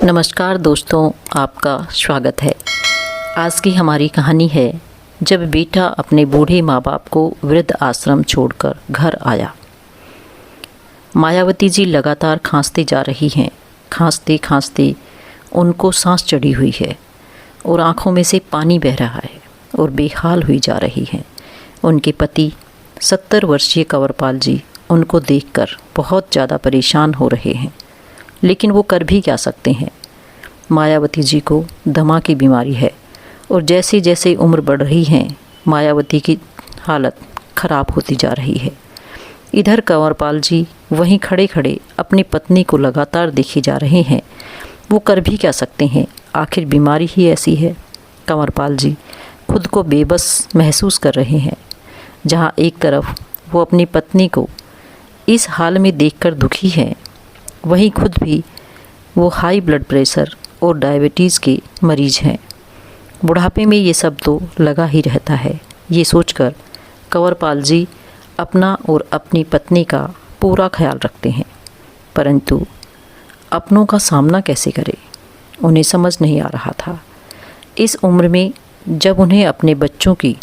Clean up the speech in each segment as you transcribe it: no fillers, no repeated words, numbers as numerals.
नमस्कार दोस्तों, आपका स्वागत है। आज की हमारी कहानी है जब बेटा अपने बूढ़े माँ बाप को वृद्ध आश्रम छोड़कर घर आया। मायावती जी लगातार खांसते जा रही हैं। खांसते खांसते उनको सांस चढ़ी हुई है और आँखों में से पानी बह रहा है और बेहाल हुई जा रही हैं। उनके पति 70 वर्षीय कंवरपाल जी उनको देखकर बहुत ज़्यादा परेशान हो रहे हैं, लेकिन वो कर भी क्या सकते हैं। मायावती जी को दमा की बीमारी है और जैसे जैसे उम्र बढ़ रही है मायावती की हालत ख़राब होती जा रही है। इधर कंवरपाल जी वहीं खड़े खड़े अपनी पत्नी को लगातार देखे जा रहे हैं। वो कर भी क्या सकते हैं, आखिर बीमारी ही ऐसी है। कंवरपाल जी खुद को बेबस महसूस कर रहे हैं। जहाँ एक तरफ वो अपनी पत्नी को इस हाल में देखकर दुखी हैं, वहीं खुद भी वो हाई ब्लड प्रेशर और डायबिटीज़ के मरीज़ हैं। बुढ़ापे में ये सब तो लगा ही रहता है। ये सोचकर कंवरपाल जी अपना और अपनी पत्नी का पूरा ख्याल रखते हैं, परंतु अपनों का सामना कैसे करें उन्हें समझ नहीं आ रहा था। इस उम्र में जब उन्हें अपने बच्चों की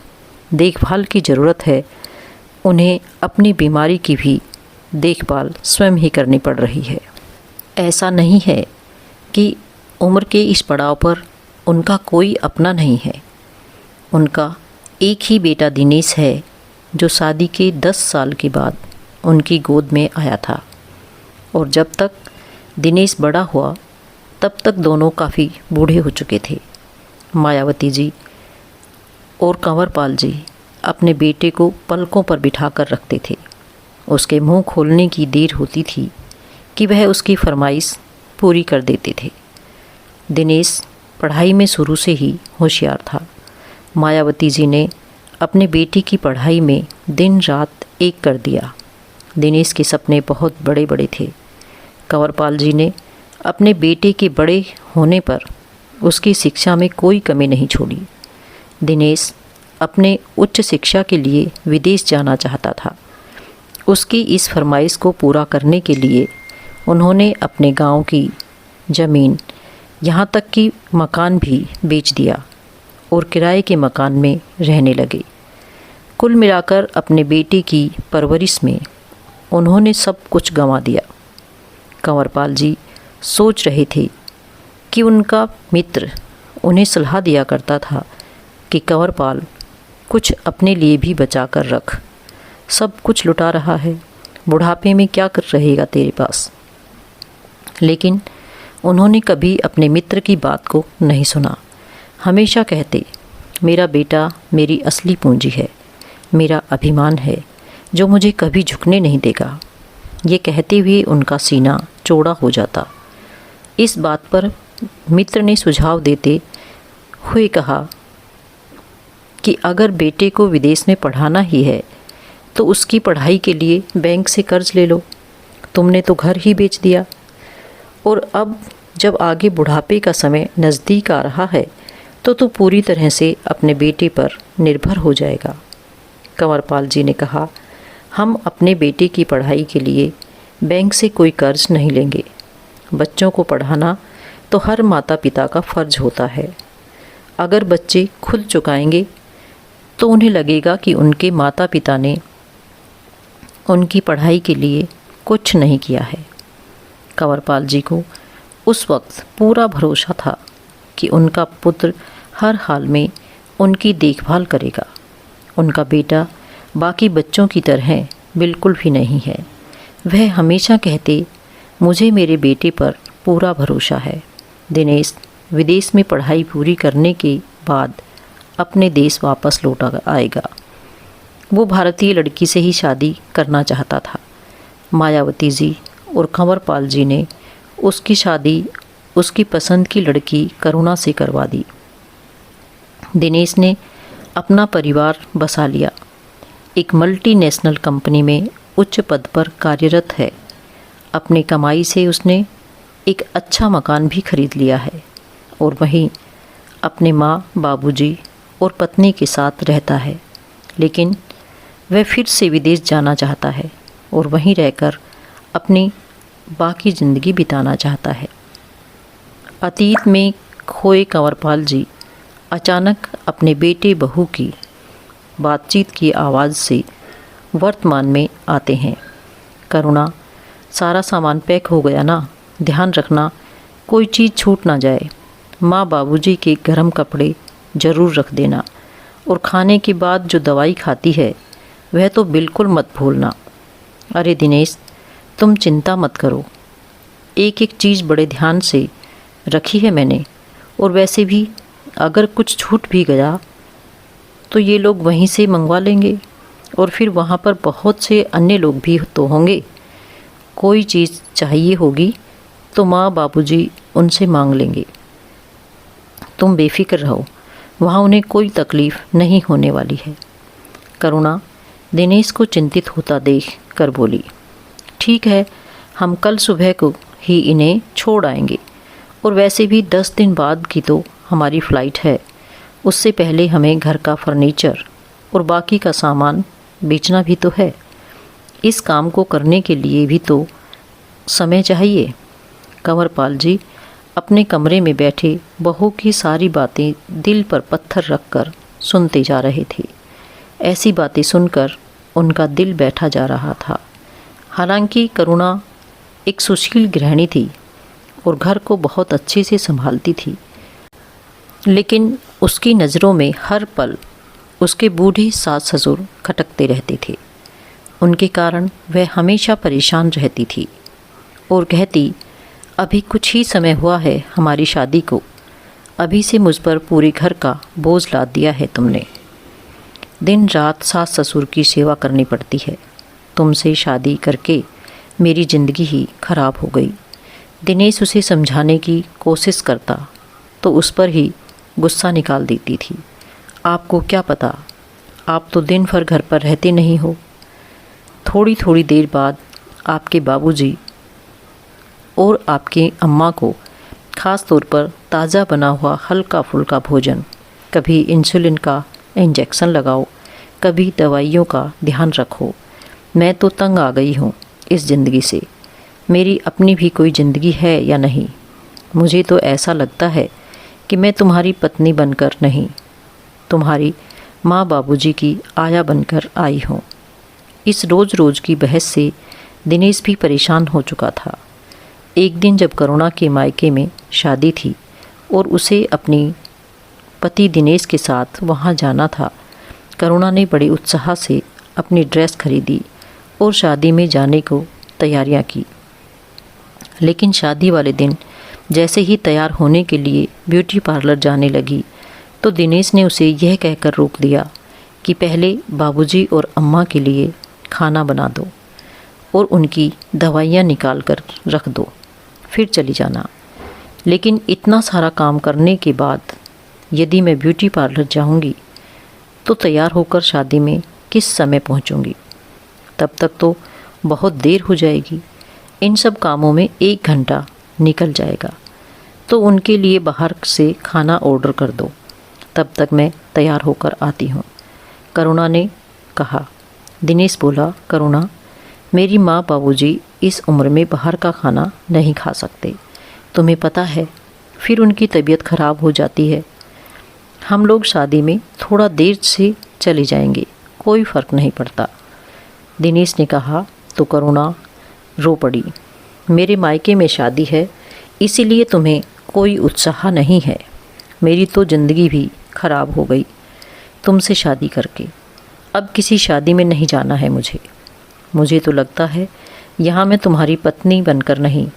देखभाल की ज़रूरत है, उन्हें अपनी बीमारी की भी देखभाल स्वयं ही करनी पड़ रही है। ऐसा नहीं है कि उम्र के इस पड़ाव पर उनका कोई अपना नहीं है। उनका एक ही बेटा दिनेश है जो शादी के 10 साल के बाद उनकी गोद में आया था, और जब तक दिनेश बड़ा हुआ तब तक दोनों काफ़ी बूढ़े हो चुके थे। मायावती जी और कंवरपाल जी अपने बेटे को पलकों पर बिठा कर रखते थे। उसके मुंह खोलने की देर होती थी कि वह उसकी फरमाइश पूरी कर देते थे। दिनेश पढ़ाई में शुरू से ही होशियार था। मायावती जी ने अपने बेटे की पढ़ाई में दिन रात एक कर दिया। दिनेश के सपने बहुत बड़े बड़े थे। कंवरपाल जी ने अपने बेटे के बड़े होने पर उसकी शिक्षा में कोई कमी नहीं छोड़ी। दिनेश अपने उच्च शिक्षा के लिए विदेश जाना चाहता था। उसकी इस फरमाइश को पूरा करने के लिए उन्होंने अपने गांव की ज़मीन, यहाँ तक कि मकान भी बेच दिया और किराए के मकान में रहने लगे। कुल मिलाकर अपने बेटे की परवरिश में उन्होंने सब कुछ गंवा दिया। कंवरपाल जी सोच रहे थे कि उनका मित्र उन्हें सलाह दिया करता था कि कंवरपाल कुछ अपने लिए भी बचा कर रख, सब कुछ लुटा रहा है, बुढ़ापे में क्या कर रहेगा तेरे पास। लेकिन उन्होंने कभी अपने मित्र की बात को नहीं सुना। हमेशा कहते, मेरा बेटा मेरी असली पूंजी है, मेरा अभिमान है जो मुझे कभी झुकने नहीं देगा। ये कहते हुए उनका सीना चौड़ा हो जाता। इस बात पर मित्र ने सुझाव देते हुए कहा कि अगर बेटे को विदेश में पढ़ाना ही है तो उसकी पढ़ाई के लिए बैंक से कर्ज ले लो। तुमने तो घर ही बेच दिया, और अब जब आगे बुढ़ापे का समय नज़दीक आ रहा है तो तू पूरी तरह से अपने बेटे पर निर्भर हो जाएगा। कंवरपाल जी ने कहा, हम अपने बेटे की पढ़ाई के लिए बैंक से कोई कर्ज नहीं लेंगे। बच्चों को पढ़ाना तो हर माता पिता का फ़र्ज होता है। अगर बच्चे खुद चुकाएंगे तो उन्हें लगेगा कि उनके माता पिता ने उनकी पढ़ाई के लिए कुछ नहीं किया है। कंवरपाल जी को उस वक्त पूरा भरोसा था कि उनका पुत्र हर हाल में उनकी देखभाल करेगा। उनका बेटा बाकी बच्चों की तरह बिल्कुल भी नहीं है। वह हमेशा कहते, मुझे मेरे बेटे पर पूरा भरोसा है। दिनेश विदेश में पढ़ाई पूरी करने के बाद अपने देश वापस लौट आएगा। वो भारतीय लड़की से ही शादी करना चाहता था। मायावती जी और कंवरपाल जी ने उसकी शादी उसकी पसंद की लड़की करुणा से करवा दी। दिनेश ने अपना परिवार बसा लिया। एक मल्टीनेशनल कंपनी में उच्च पद पर कार्यरत है। अपनी कमाई से उसने एक अच्छा मकान भी खरीद लिया है और वहीं अपने माँ, बाबूजी और पत्नी के साथ रहता है। लेकिन वह फिर से विदेश जाना चाहता है और वहीं रहकर अपनी बाकी ज़िंदगी बिताना चाहता है। अतीत में खोए कंवरपाल जी अचानक अपने बेटे बहू की बातचीत की आवाज़ से वर्तमान में आते हैं। करुणा, सारा सामान पैक हो गया ना? ध्यान रखना कोई चीज़ छूट ना जाए। माँ बाबूजी के गर्म कपड़े ज़रूर रख देना, और खाने के बाद जो दवाई खाती है वह तो बिल्कुल मत भूलना। अरे दिनेश, तुम चिंता मत करो, एक एक चीज़ बड़े ध्यान से रखी है मैंने। और वैसे भी अगर कुछ छूट भी गया तो ये लोग वहीं से मंगवा लेंगे, और फिर वहाँ पर बहुत से अन्य लोग भी तो होंगे। कोई चीज़ चाहिए होगी तो माँ बाबूजी उनसे मांग लेंगे। तुम बेफिक्र रहो, वहाँ उन्हें कोई तकलीफ़ नहीं होने वाली है। करुणा दिनेश को चिंतित होता देख कर बोली, ठीक है, हम कल सुबह को ही इन्हें छोड़ आएंगे, और वैसे भी 10 दिन बाद की तो हमारी फ़्लाइट है। उससे पहले हमें घर का फर्नीचर और बाकी का सामान बेचना भी तो है। इस काम को करने के लिए भी तो समय चाहिए। कंवरपाल जी अपने कमरे में बैठे बहू की सारी बातें दिल पर पत्थर रखकर सुनते जा रहे थे। ऐसी बातें सुनकर उनका दिल बैठा जा रहा था। हालांकि करुणा एक सुशील गृहिणी थी और घर को बहुत अच्छे से संभालती थी, लेकिन उसकी नज़रों में हर पल उसके बूढ़े सास ससुर खटकते रहते थे। उनके कारण वह हमेशा परेशान रहती थी और कहती, अभी कुछ ही समय हुआ है हमारी शादी को, अभी से मुझ पर पूरे घर का बोझ लाद दिया है तुमने। दिन रात सास ससुर की सेवा करनी पड़ती है। तुमसे शादी करके मेरी ज़िंदगी ही खराब हो गई। दिनेश उसे समझाने की कोशिश करता तो उस पर ही गुस्सा निकाल देती थी। आपको क्या पता, आप तो दिन भर घर पर रहते नहीं हो। थोड़ी थोड़ी देर बाद आपके बाबूजी और आपकी अम्मा को ख़ास तौर पर ताज़ा बना हुआ हल्का फुल्का भोजन, कभी इंसुलिन का इंजेक्शन लगाओ, कभी दवाइयों का ध्यान रखो। मैं तो तंग आ गई हूँ इस ज़िंदगी से। मेरी अपनी भी कोई ज़िंदगी है या नहीं? मुझे तो ऐसा लगता है कि मैं तुम्हारी पत्नी बनकर नहीं, तुम्हारी माँ बाबूजी की आया बनकर आई हूँ। इस रोज़ रोज़ की बहस से दिनेश भी परेशान हो चुका था। एक दिन जब करुणा के मायके में शादी थी और उसे अपनी पति दिनेश के साथ वहाँ जाना था, करुणा ने बड़े उत्साह से अपनी ड्रेस खरीदी और शादी में जाने को तैयारियां की। लेकिन शादी वाले दिन जैसे ही तैयार होने के लिए ब्यूटी पार्लर जाने लगी तो दिनेश ने उसे यह कहकर रोक दिया कि पहले बाबूजी और अम्मा के लिए खाना बना दो और उनकी दवाइयाँ निकाल कर रख दो, फिर चली जाना। लेकिन इतना सारा काम करने के बाद यदि मैं ब्यूटी पार्लर जाऊंगी तो तैयार होकर शादी में किस समय पहुंचूंगी? तब तक तो बहुत देर हो जाएगी। इन सब कामों में 1 घंटा निकल जाएगा, तो उनके लिए बाहर से खाना ऑर्डर कर दो, तब तक मैं तैयार होकर आती हूँ, करुणा ने कहा। दिनेश बोला, करुणा, मेरी माँ बाबूजी इस उम्र में बाहर का खाना नहीं खा सकते, तुम्हें पता है, फिर उनकी तबीयत ख़राब हो जाती है। हम लोग शादी में थोड़ा देर से चले जाएंगे, कोई फ़र्क नहीं पड़ता। दिनेश ने कहा तो करुणा रो पड़ी। मेरे मायके में शादी है, इसीलिए तुम्हें कोई उत्साह नहीं है। मेरी तो ज़िंदगी भी ख़राब हो गई तुमसे शादी करके। अब किसी शादी में नहीं जाना है मुझे तो लगता है यहाँ मैं तुम्हारी पत्नी बनकर नहीं,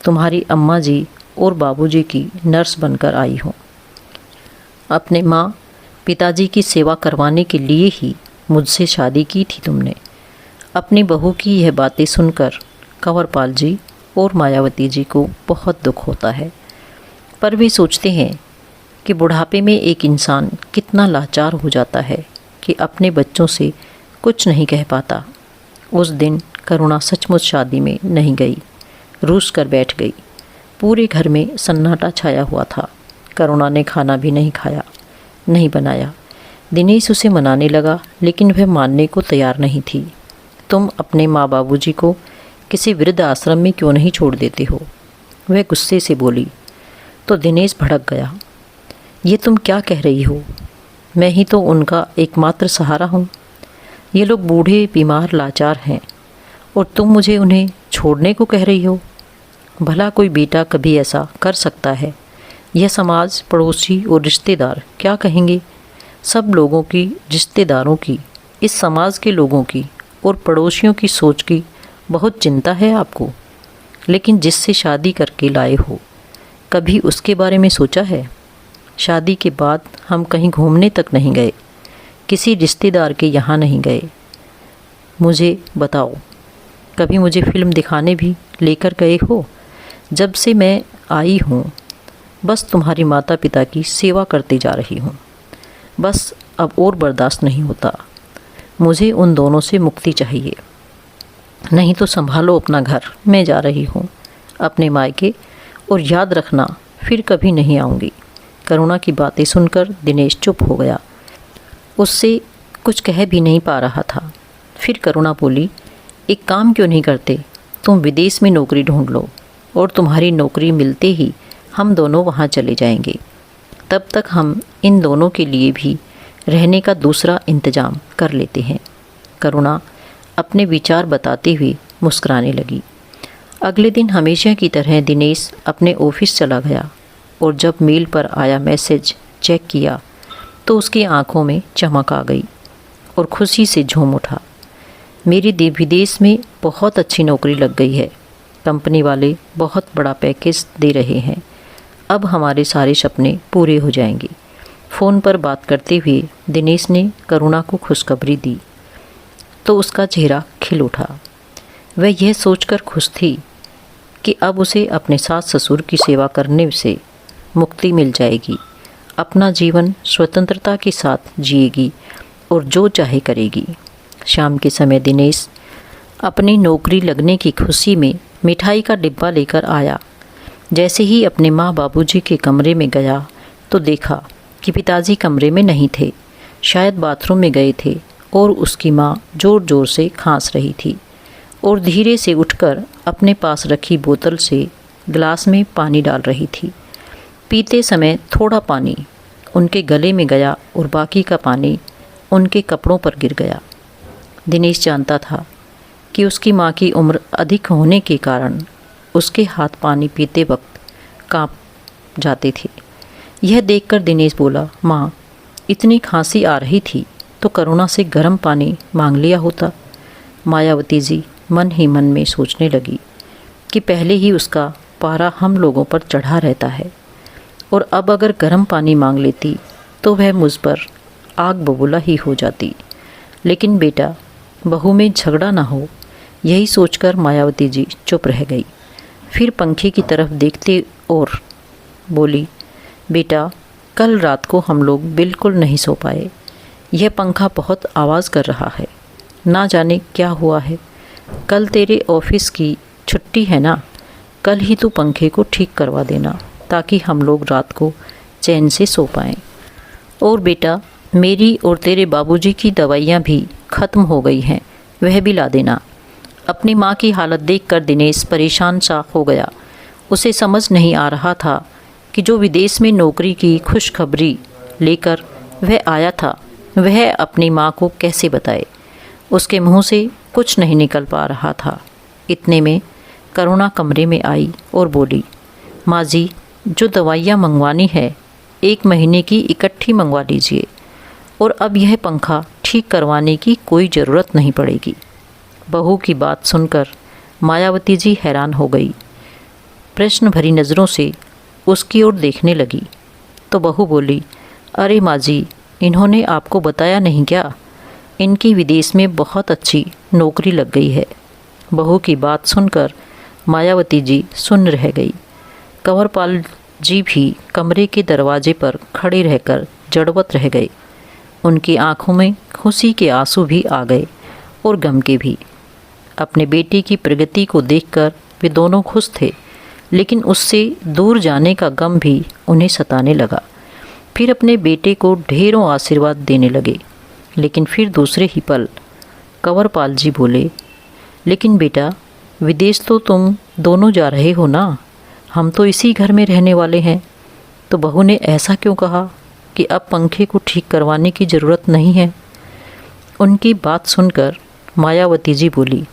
तुम्हारी अम्मा जी और बाबूजी की नर्स बनकर आई हूँ। अपने माँ पिताजी की सेवा करवाने के लिए ही मुझसे शादी की थी तुमने। अपनी बहू की यह बातें सुनकर कंवरपाल जी और मायावती जी को बहुत दुख होता है, पर वे सोचते हैं कि बुढ़ापे में एक इंसान कितना लाचार हो जाता है कि अपने बच्चों से कुछ नहीं कह पाता। उस दिन करुणा सचमुच शादी में नहीं गई, रूस कर बैठ गई। पूरे घर में सन्नाटा छाया हुआ था। करुणा ने खाना भी नहीं खाया, नहीं बनाया। दिनेश उसे मनाने लगा, लेकिन वह मानने को तैयार नहीं थी। तुम अपने माँ बाबूजी को किसी वृद्ध आश्रम में क्यों नहीं छोड़ देते हो? वह गुस्से से बोली। तो दिनेश भड़क गया। ये तुम क्या कह रही हो? मैं ही तो उनका एकमात्र सहारा हूँ। ये लोग बूढ़े, बीमार, लाचार हैं और तुम मुझे उन्हें छोड़ने को कह रही हो? भला कोई बेटा कभी ऐसा कर सकता है? यह समाज, पड़ोसी और रिश्तेदार क्या कहेंगे? सब लोगों की, रिश्तेदारों की, इस समाज के लोगों की और पड़ोसियों की सोच की बहुत चिंता है आपको। लेकिन जिससे शादी करके लाए हो, कभी उसके बारे में सोचा है? शादी के बाद हम कहीं घूमने तक नहीं गए, किसी रिश्तेदार के यहाँ नहीं गए। मुझे बताओ, कभी मुझे फिल्म दिखाने भी लेकर गए हो? जब से मैं आई हूँ बस तुम्हारे माता पिता की सेवा करती जा रही हूँ। बस अब और बर्दाश्त नहीं होता। मुझे उन दोनों से मुक्ति चाहिए। नहीं तो संभालो अपना घर, मैं जा रही हूँ अपने मायके, और याद रखना फिर कभी नहीं आऊँगी। करुणा की बातें सुनकर दिनेश चुप हो गया। उससे कुछ कह भी नहीं पा रहा था। फिर करुणा बोली, एक काम क्यों नहीं करते? तुम विदेश में नौकरी ढूंढ लो और तुम्हारी नौकरी मिलते ही हम दोनों वहाँ चले जाएंगे। तब तक हम इन दोनों के लिए भी रहने का दूसरा इंतज़ाम कर लेते हैं। करुणा अपने विचार बताते हुए मुस्कुराने लगी। अगले दिन हमेशा की तरह दिनेश अपने ऑफिस चला गया और जब मेल पर आया मैसेज चेक किया तो उसकी आंखों में चमक आ गई और खुशी से झूम उठा। मेरी विदेश में बहुत अच्छी नौकरी लग गई है। कंपनी वाले बहुत बड़ा पैकेज दे रहे हैं। अब हमारे सारे सपने पूरे हो जाएंगे। फ़ोन पर बात करते हुए दिनेश ने करुणा को खुशखबरी दी तो उसका चेहरा खिल उठा। वह यह सोचकर खुश थी कि अब उसे अपने सास ससुर की सेवा करने से मुक्ति मिल जाएगी। अपना जीवन स्वतंत्रता के साथ जिएगी और जो चाहे करेगी। शाम के समय दिनेश अपनी नौकरी लगने की खुशी में मिठाई का डिब्बा लेकर आया। जैसे ही अपने माँ बाबूजी के कमरे में गया तो देखा कि पिताजी कमरे में नहीं थे, शायद बाथरूम में गए थे और उसकी माँ ज़ोर ज़ोर से खांस रही थी और धीरे से उठकर अपने पास रखी बोतल से गिलास में पानी डाल रही थी। पीते समय थोड़ा पानी उनके गले में गया और बाकी का पानी उनके कपड़ों पर गिर गया। दिनेश जानता था कि उसकी माँ की उम्र अधिक होने के कारण उसके हाथ पानी पीते वक्त कांप जाते थे। यह देखकर दिनेश बोला, माँ, इतनी खांसी आ रही थी तो करुणा से गर्म पानी मांग लिया होता। मायावती जी मन ही मन में सोचने लगी कि पहले ही उसका पारा हम लोगों पर चढ़ा रहता है और अब अगर गर्म पानी मांग लेती तो वह मुझ पर आग बबूला ही हो जाती। लेकिन बेटा, बहू में झगड़ा ना हो, यही सोचकर मायावती जी चुप रह गई। फिर पंखे की तरफ देखते और बोली, बेटा, कल रात को हम लोग बिल्कुल नहीं सो पाए। यह पंखा बहुत आवाज़ कर रहा है, ना जाने क्या हुआ है। कल तेरे ऑफिस की छुट्टी है ना? कल ही तू पंखे को ठीक करवा देना ताकि हम लोग रात को चैन से सो पाएँ। और बेटा, मेरी और तेरे बाबूजी की दवाइयाँ भी ख़त्म हो गई हैं, वह भी ला देना। अपनी माँ की हालत देखकर दिनेश परेशान सा हो गया। उसे समझ नहीं आ रहा था कि जो विदेश में नौकरी की खुशखबरी लेकर वह आया था वह अपनी माँ को कैसे बताए। उसके मुंह से कुछ नहीं निकल पा रहा था। इतने में करुणा कमरे में आई और बोली, माँ जी, जो दवाइयाँ मंगवानी है 1 महीने की इकट्ठी मंगवा लीजिए और अब यह पंखा ठीक करवाने की कोई ज़रूरत नहीं पड़ेगी। बहू की बात सुनकर मायावती जी हैरान हो गई। प्रश्न भरी नज़रों से उसकी ओर देखने लगी तो बहू बोली, अरे माँ जी, इन्होंने आपको बताया नहीं क्या? इनकी विदेश में बहुत अच्छी नौकरी लग गई है। बहू की बात सुनकर मायावती जी सुन्न रह गई। कंवरपाल जी भी कमरे के दरवाजे पर खड़े रहकर जड़वत रह गए। उनकी आंखों में खुशी के आंसू भी आ गए और गम के भी। अपने बेटे की प्रगति को देखकर वे दोनों खुश थे, लेकिन उससे दूर जाने का गम भी उन्हें सताने लगा। फिर अपने बेटे को ढेरों आशीर्वाद देने लगे। लेकिन फिर दूसरे ही पल कंवरपाल जी बोले, लेकिन बेटा, विदेश तो तुम दोनों जा रहे हो ना? हम तो इसी घर में रहने वाले हैं। तो बहू ने ऐसा क्यों कहा कि अब पंखे को ठीक करवाने की ज़रूरत नहीं है? उनकी बात सुनकर मायावती जी बोली,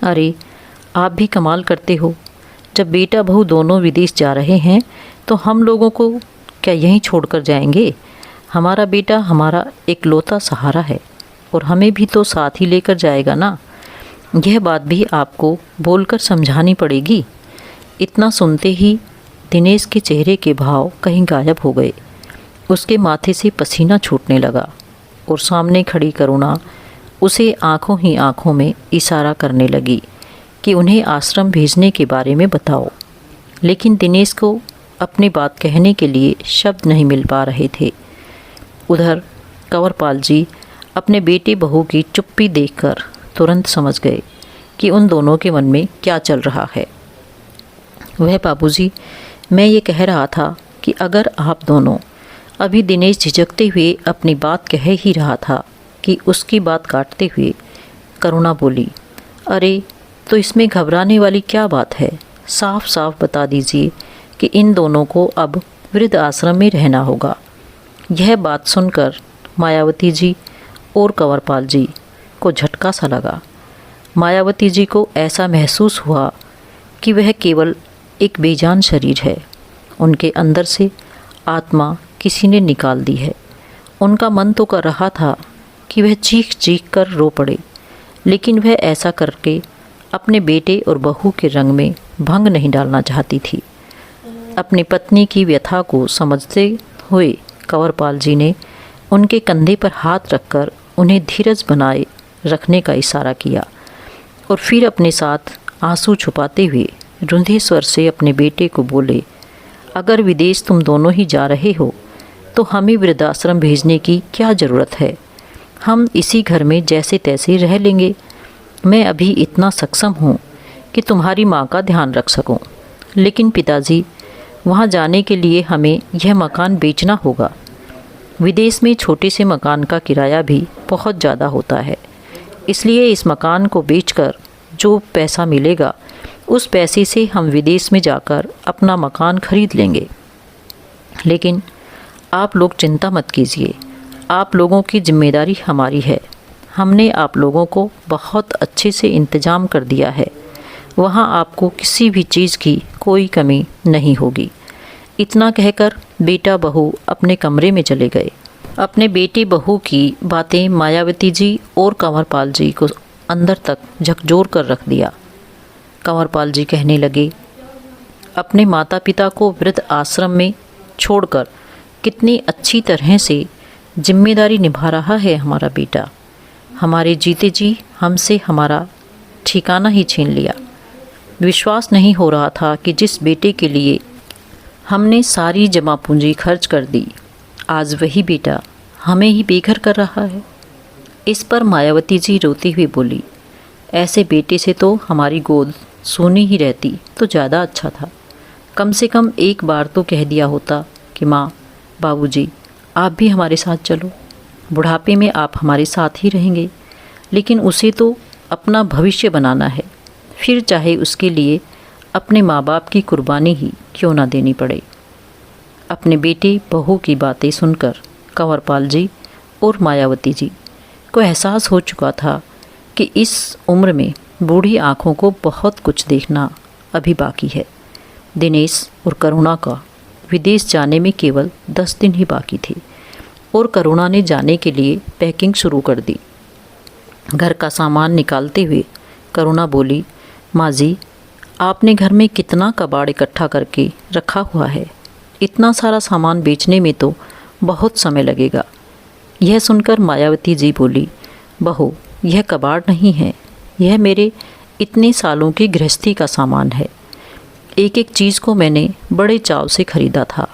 अरे आप भी कमाल करते हो। जब बेटा बहू दोनों विदेश जा रहे हैं तो हम लोगों को क्या यहीं छोड़कर जाएंगे? हमारा बेटा हमारा इकलौता सहारा है और हमें भी तो साथ ही लेकर जाएगा ना। यह बात भी आपको बोलकर समझानी पड़ेगी। इतना सुनते ही दिनेश के चेहरे के भाव कहीं गायब हो गए। उसके माथे से पसीना छूटने लगा और सामने खड़ी करुणा उसे आंखों ही आंखों में इशारा करने लगी कि उन्हें आश्रम भेजने के बारे में बताओ। लेकिन दिनेश को अपनी बात कहने के लिए शब्द नहीं मिल पा रहे थे। उधर कंवरपाल जी अपने बेटे बहू की चुप्पी देखकर तुरंत समझ गए कि उन दोनों के मन में क्या चल रहा है। वह बाबूजी, मैं ये कह रहा था कि अगर आप दोनों अभी दिनेश झिझकते हुए अपनी बात कह ही रहा था कि उसकी बात काटते हुए करुणा बोली, अरे तो इसमें घबराने वाली क्या बात है? साफ साफ बता दीजिए कि इन दोनों को अब वृद्ध आश्रम में रहना होगा। यह बात सुनकर मायावती जी और कंवरपाल जी को झटका सा लगा। मायावती जी को ऐसा महसूस हुआ कि वह केवल एक बेजान शरीर है। उनके अंदर से आत्मा किसी ने निकाल दी है। उनका मन तो कर रहा था कि वह चीख चीख कर रो पड़े, लेकिन वह ऐसा करके अपने बेटे और बहू के रंग में भंग नहीं डालना चाहती थी। अपनी पत्नी की व्यथा को समझते हुए कंवरपाल जी ने उनके कंधे पर हाथ रखकर उन्हें धीरज बनाए रखने का इशारा किया और फिर अपने साथ आंसू छुपाते हुए रुंधे स्वर से अपने बेटे को बोले, अगर विदेश तुम दोनों ही जा रहे हो तो हमें वृद्धाश्रम भेजने की क्या ज़रूरत है? हम इसी घर में जैसे तैसे रह लेंगे। मैं अभी इतना सक्षम हूँ कि तुम्हारी माँ का ध्यान रख सकूँ, लेकिन पिताजी, वहाँ जाने के लिए हमें यह मकान बेचना होगा। विदेश में छोटे से मकान का किराया भी बहुत ज़्यादा होता है, इसलिए इस मकान को बेचकर जो पैसा मिलेगा उस पैसे से हम विदेश में जाकर अपना मकान खरीद लेंगे। लेकिन आप लोग चिंता मत कीजिए, आप लोगों की जिम्मेदारी हमारी है। हमने आप लोगों को बहुत अच्छे से इंतज़ाम कर दिया है। वहाँ आपको किसी भी चीज़ की कोई कमी नहीं होगी। इतना कहकर बेटा बहू अपने कमरे में चले गए। अपने बेटे बहू की बातें मायावती जी और कंवरपाल जी को अंदर तक झकझोर कर रख दिया। कंवरपाल जी कहने लगे, अपने माता पिता को वृद्ध आश्रम में छोड़कर कितनी अच्छी तरह से जिम्मेदारी निभा रहा है हमारा बेटा। हमारे जीते जी हमसे हमारा ठिकाना ही छीन लिया। विश्वास नहीं हो रहा था कि जिस बेटे के लिए हमने सारी जमा पूंजी खर्च कर दी, आज वही बेटा हमें ही बेघर कर रहा है। इस पर मायावती जी रोती हुई बोली, ऐसे बेटे से तो हमारी गोद सूनी ही रहती तो ज़्यादा अच्छा था। कम से कम एक बार तो कह दिया होता कि माँ, बाबूजी, आप भी हमारे साथ चलो, बुढ़ापे में आप हमारे साथ ही रहेंगे। लेकिन उसे तो अपना भविष्य बनाना है, फिर चाहे उसके लिए अपने माँ बाप की कुर्बानी ही क्यों ना देनी पड़े। अपने बेटे बहू की बातें सुनकर कंवरपाल जी और मायावती जी को एहसास हो चुका था कि इस उम्र में बूढ़ी आँखों को बहुत कुछ देखना अभी बाकी है। दिनेश और करुणा का विदेश जाने में केवल 10 दिन ही बाकी थे और करुणा ने जाने के लिए पैकिंग शुरू कर दी। घर का सामान निकालते हुए करुणा बोली, माँ जी, आपने घर में कितना कबाड़ इकट्ठा करके रखा हुआ है। इतना सारा सामान बेचने में तो बहुत समय लगेगा। यह सुनकर मायावती जी बोली, बहू, यह कबाड़ नहीं है, यह मेरे इतने सालों की गृहस्थी का सामान है। एक एक चीज़ को मैंने बड़े चाव से ख़रीदा था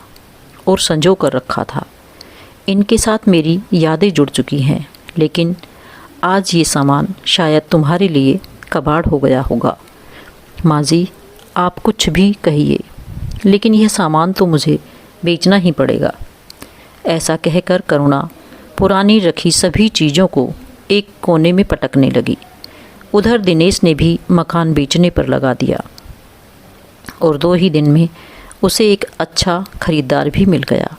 और संजो कर रखा था। इनके साथ मेरी यादें जुड़ चुकी हैं, लेकिन आज ये सामान शायद तुम्हारे लिए कबाड़ हो गया होगा। माँ जी, आप कुछ भी कहिए, लेकिन यह सामान तो मुझे बेचना ही पड़ेगा। ऐसा कहकर करुणा पुरानी रखी सभी चीज़ों को एक कोने में पटकने लगी। उधर दिनेश ने भी मकान बेचने पर लगा दिया और 2 ही दिन में उसे एक अच्छा खरीदार भी मिल गया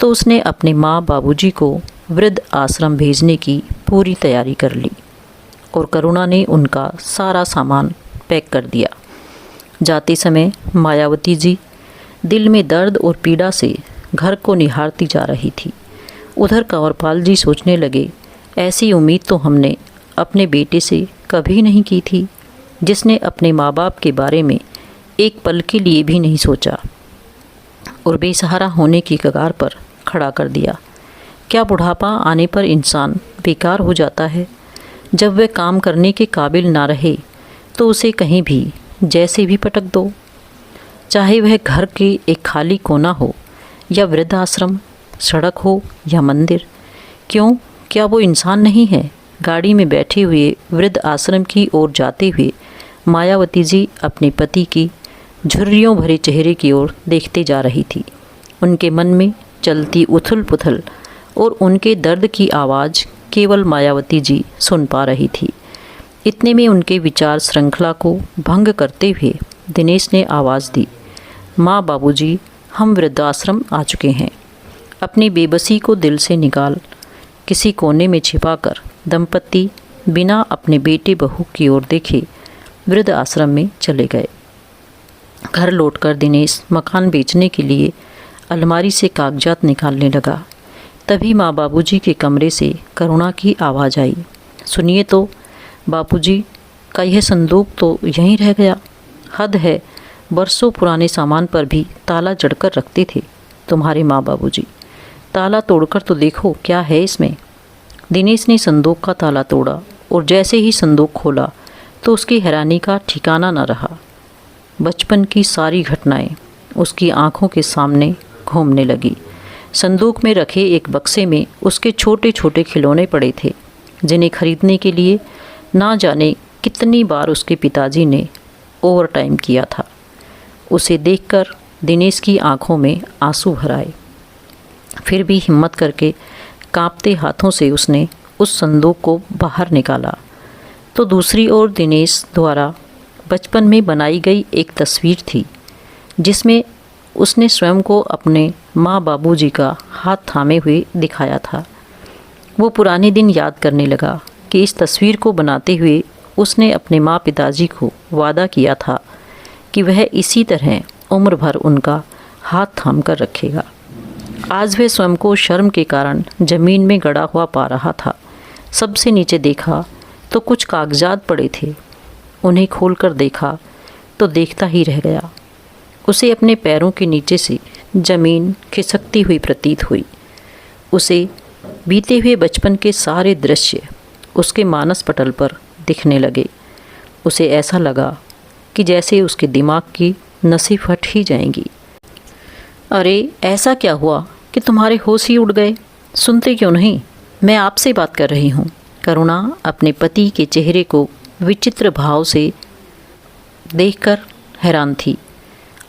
तो उसने अपने माँ बाबूजी को वृद्ध आश्रम भेजने की पूरी तैयारी कर ली और करुणा ने उनका सारा सामान पैक कर दिया। जाते समय मायावती जी दिल में दर्द और पीड़ा से घर को निहारती जा रही थी। उधर कंवरपाल जी सोचने लगे, ऐसी उम्मीद तो हमने अपने बेटे से कभी नहीं की थी, जिसने अपने माँ बाप के बारे में एक पल के लिए भी नहीं सोचा और बेसहारा होने की कगार पर खड़ा कर दिया। क्या बुढ़ापा आने पर इंसान बेकार हो जाता है? जब वह काम करने के काबिल ना रहे तो उसे कहीं भी जैसे भी पटक दो, चाहे वह घर के एक खाली कोना हो या वृद्धाश्रम, सड़क हो या मंदिर। क्यों, क्या वो इंसान नहीं है? गाड़ी में बैठे हुए वृद्ध आश्रम की ओर जाते हुए मायावती जी अपने पति की झुर्रियों भरे चेहरे की ओर देखते जा रही थी। उनके मन में चलती उथल पुथल और उनके दर्द की आवाज़ केवल मायावती जी सुन पा रही थी। इतने में उनके विचार श्रृंखला को भंग करते हुए दिनेश ने आवाज़ दी, माँ बाबूजी, हम वृद्धाश्रम आ चुके हैं। अपनी बेबसी को दिल से निकाल किसी कोने में छिपाकर दंपति बिना अपने बेटे बहू की ओर देखे वृद्ध आश्रम में चले गए। घर लौटकर दिनेश मकान बेचने के लिए अलमारी से कागजात निकालने लगा। तभी माँ बाबूजी के कमरे से करुणा की आवाज़ आई, सुनिए तो, बापूजी का यह संदूक तो यहीं रह गया। हद है, बरसों पुराने सामान पर भी ताला जड़कर रखते थे तुम्हारे माँ बाबूजी। ताला तोड़कर तो देखो क्या है इसमें। दिनेश ने संदूक का ताला तोड़ा और जैसे ही संदूक खोला तो उसकी हैरानी का ठिकाना न रहा। बचपन की सारी घटनाएं उसकी आंखों के सामने घूमने लगी। संदूक में रखे एक बक्से में उसके छोटे छोटे खिलौने पड़े थे, जिन्हें खरीदने के लिए ना जाने कितनी बार उसके पिताजी ने ओवर टाइम किया था। उसे देखकर दिनेश की आंखों में आंसू भर आए। फिर भी हिम्मत करके कांपते हाथों से उसने उस संदूक को बाहर निकाला तो दूसरी ओर दिनेश द्वारा बचपन में बनाई गई एक तस्वीर थी, जिसमें उसने स्वयं को अपने माँ बाबूजी का हाथ थामे हुए दिखाया था। वो पुराने दिन याद करने लगा कि इस तस्वीर को बनाते हुए उसने अपने माँ पिताजी को वादा किया था कि वह इसी तरह उम्र भर उनका हाथ थाम कर रखेगा। आज वह स्वयं को शर्म के कारण ज़मीन में गड़ा हुआ पा रहा था। सबसे नीचे देखा तो कुछ कागजात पड़े थे। उन्हें खोलकर देखा तो देखता ही रह गया। उसे अपने पैरों के नीचे से ज़मीन खिसकती हुई प्रतीत हुई। उसे बीते हुए बचपन के सारे दृश्य उसके मानस पटल पर दिखने लगे। उसे ऐसा लगा कि जैसे उसके दिमाग की नसें फट ही जाएंगी। अरे, ऐसा क्या हुआ कि तुम्हारे होश ही उड़ गए? सुनते क्यों नहीं? मैं आपसे बात कर रही हूँ। करुणा अपने पति के चेहरे को विचित्र भाव से देखकर हैरान थी।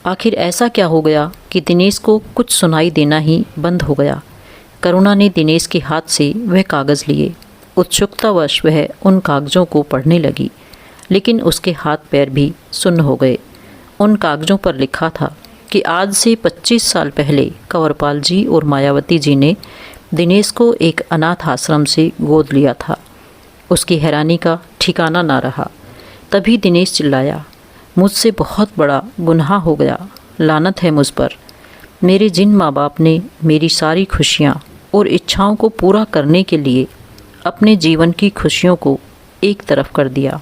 आखिर ऐसा क्या हो गया कि दिनेश को कुछ सुनाई देना ही बंद हो गया। करुणा ने दिनेश के हाथ से वह कागज़ लिए। उत्सुकतावश वह उन कागज़ों को पढ़ने लगी, लेकिन उसके हाथ पैर भी सुन्न हो गए। उन कागज़ों पर लिखा था कि आज से 25 साल पहले कंवरपाल जी और मायावती जी ने दिनेश को एक अनाथ आश्रम से गोद लिया था। उसकी हैरानी का ठिकाना ना रहा। तभी दिनेश चिल्लाया, मुझसे बहुत बड़ा गुनाह हो गया। लानत है मुझ पर। मेरे जिन माँ बाप ने मेरी सारी खुशियाँ और इच्छाओं को पूरा करने के लिए अपने जीवन की खुशियों को एक तरफ कर दिया,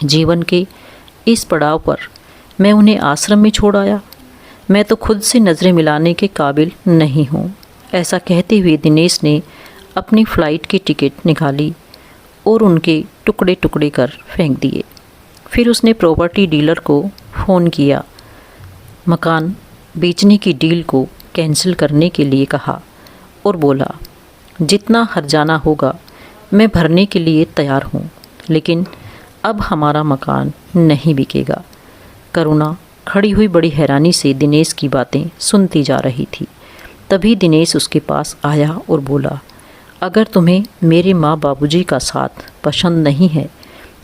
जीवन के इस पड़ाव पर मैं उन्हें आश्रम में छोड़ आया। मैं तो खुद से नज़रें मिलाने के काबिल नहीं हूँ। ऐसा कहते हुए दिनेश ने अपनी फ़्लाइट की टिकट निकाली और उनके टुकड़े टुकड़े कर फेंक दिए। फिर उसने प्रॉपर्टी डीलर को फ़ोन किया, मकान बेचने की डील को कैंसिल करने के लिए कहा और बोला, जितना हर्जाना होगा मैं भरने के लिए तैयार हूँ, लेकिन अब हमारा मकान नहीं बिकेगा। करुणा खड़ी हुई बड़ी हैरानी से दिनेश की बातें सुनती जा रही थी। तभी दिनेश उसके पास आया और बोला, अगर तुम्हें मेरे माँ बाबूजी का साथ पसंद नहीं है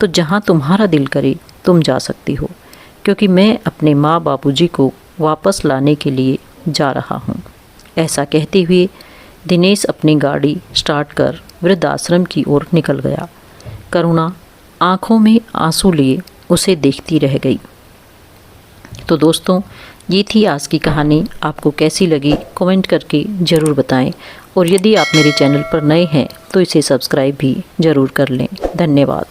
तो जहाँ तुम्हारा दिल करे तुम जा सकती हो, क्योंकि मैं अपने माँ बाबूजी को वापस लाने के लिए जा रहा हूँ। ऐसा कहते हुए दिनेश अपनी गाड़ी स्टार्ट कर वृद्धाश्रम की ओर निकल गया। करुणा आंखों में आंसू लिए उसे देखती रह गई। तो दोस्तों, ये थी आज की कहानी। आपको कैसी लगी कमेंट करके ज़रूर बताएं, और यदि आप मेरे चैनल पर नए हैं तो इसे सब्सक्राइब भी ज़रूर कर लें। धन्यवाद।